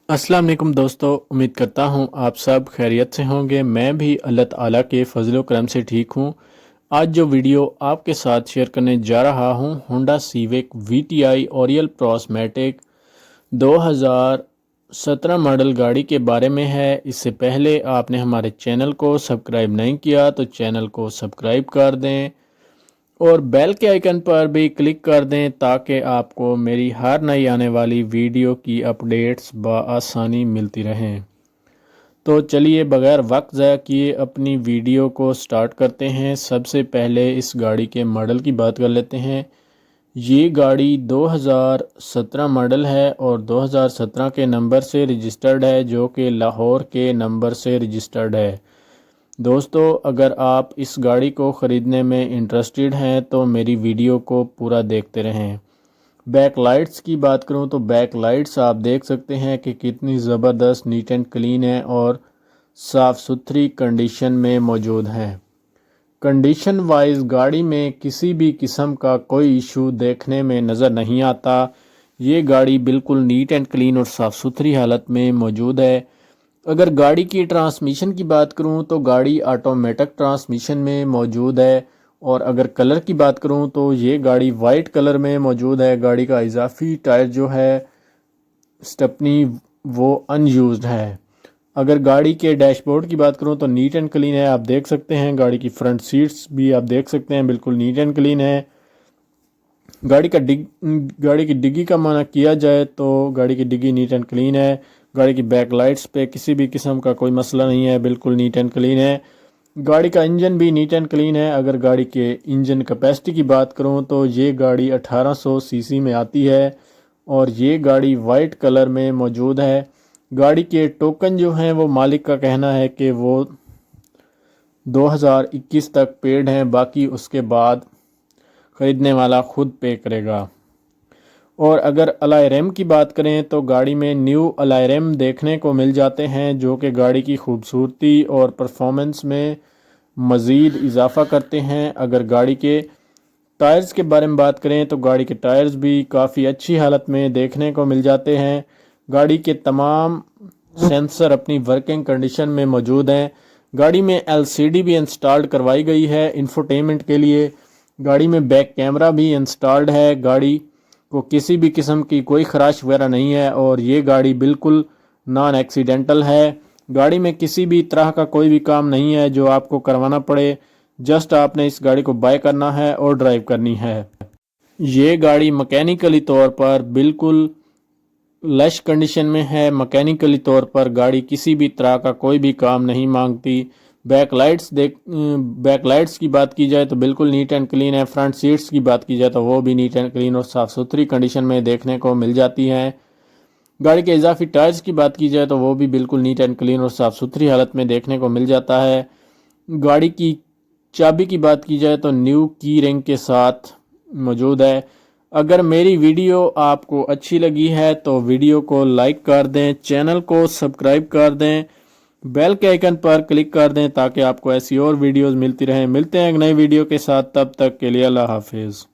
अस्सलाम वालेकुम दोस्तों, उम्मीद करता हूँ आप सब खैरियत से होंगे। मैं भी अल्लाह ताला के फजल व करम से ठीक हूँ। आज जो वीडियो आपके साथ शेयर करने जा रहा हूँ, Honda Civic VTI Oriel Prosmatec 2017 model गाड़ी के बारे में है। इससे पहले आपने हमारे चैनल को सब्सक्राइब नहीं किया तो चैनल को सब्सक्राइब कर दें और बेल के आइकन पर भी क्लिक कर दें ताकि आपको मेरी हर नई आने वाली वीडियो की अपडेट्स बआसानी मिलती रहें। तो चलिए बगैर वक्त ज़ाया किए अपनी वीडियो को स्टार्ट करते हैं। सबसे पहले इस गाड़ी के मॉडल की बात कर लेते हैं। ये गाड़ी 2017 मॉडल है और 2017 के नंबर से रजिस्टर्ड है, जो कि लाहौर के नंबर से रजिस्टर्ड है। दोस्तों, अगर आप इस गाड़ी को ख़रीदने में इंटरेस्टेड हैं तो मेरी वीडियो को पूरा देखते रहें। बैक लाइट्स की बात करूं तो बैक लाइट्स आप देख सकते हैं कि कितनी ज़बरदस्त नीट एंड क्लीन है और साफ़ सुथरी कंडीशन में मौजूद हैं। कंडीशन वाइज गाड़ी में किसी भी किस्म का कोई इशू देखने में नज़र नहीं आता। ये गाड़ी बिल्कुल नीट एंड क्लीन और साफ़ सुथरी हालत में मौजूद है। अगर गाड़ी की ट्रांसमिशन की बात करूं तो गाड़ी ऑटोमेटिक ट्रांसमिशन में मौजूद है और अगर कलर की बात करूं तो ये गाड़ी वाइट कलर में मौजूद है। गाड़ी का इजाफी टायर जो है स्टेपनी वो अनयूज्ड है। अगर गाड़ी के डैशबोर्ड की बात करूं तो नीट एंड क्लीन है, आप देख सकते हैं। गाड़ी की फ्रंट सीट्स भी आप देख सकते हैं, बिल्कुल नीट एंड क्लीन है। गाड़ी की डिग्गी का माना किया जाए तो गाड़ी की डिग्गी नीट एंड क्लीन है। गाड़ी की बैक लाइट्स पे किसी भी किस्म का कोई मसला नहीं है, बिल्कुल नीट एंड क्लीन है। गाड़ी का इंजन भी नीट एंड क्लीन है। अगर गाड़ी के इंजन कैपेसिटी की बात करूं तो ये गाड़ी 1800 सीसी में आती है और ये गाड़ी वाइट कलर में मौजूद है। गाड़ी के टोकन जो हैं वो मालिक का कहना है कि वो 2021 तक पेड हैं, बाकी उसके बाद ख़रीदने वाला खुद पे करेगा। और अगर अलॉय रैम की बात करें तो गाड़ी में न्यू अलॉय रैम देखने को मिल जाते हैं, जो कि गाड़ी की खूबसूरती और परफॉर्मेंस में मज़ीद इजाफा करते हैं। अगर गाड़ी के टायर्स के बारे में बात करें तो गाड़ी के टायर्स भी काफ़ी अच्छी हालत में देखने को मिल जाते हैं। गाड़ी के तमाम सेंसर अपनी वर्किंग कंडीशन में मौजूद हैं। गाड़ी में LCD भी इंस्टॉल्ड करवाई गई है इंफोटेनमेंट के लिए। गाड़ी में बैक कैमरा भी इंस्टॉल्ड है। गाड़ी को किसी भी किस्म की कोई खराश वगैरह नहीं है और ये गाड़ी बिल्कुल नॉन एक्सीडेंटल है। गाड़ी में किसी भी तरह का कोई भी काम नहीं है जो आपको करवाना पड़े, जस्ट आपने इस गाड़ी को बाय करना है और ड्राइव करनी है। ये गाड़ी मैकेनिकली तौर पर बिल्कुल लश कंडीशन में है। मैकेनिकली तौर पर गाड़ी किसी भी तरह का कोई भी काम नहीं मांगती। बैक लाइट्स की बात की जाए तो बिल्कुल नीट एंड क्लीन है। फ्रंट सीट्स की बात की जाए तो वो भी नीट एंड क्लीन और साफ़ सुथरी कंडीशन में देखने को मिल जाती हैं। गाड़ी के इजाफी टायर्स की बात की जाए तो वो भी बिल्कुल नीट एंड क्लीन और साफ़ सुथरी हालत में देखने को मिल जाता है। गाड़ी की चाबी की बात की जाए तो न्यू की रिंग के साथ मौजूद है। अगर मेरी वीडियो आपको अच्छी लगी है तो वीडियो को लाइक कर दें, चैनल को सब्सक्राइब कर दें, बेल के आइकन पर क्लिक कर दें ताकि आपको ऐसी और वीडियोस मिलती रहें। मिलते हैं एक नई वीडियो के साथ, तब तक के लिए अल्लाह हाफिज़।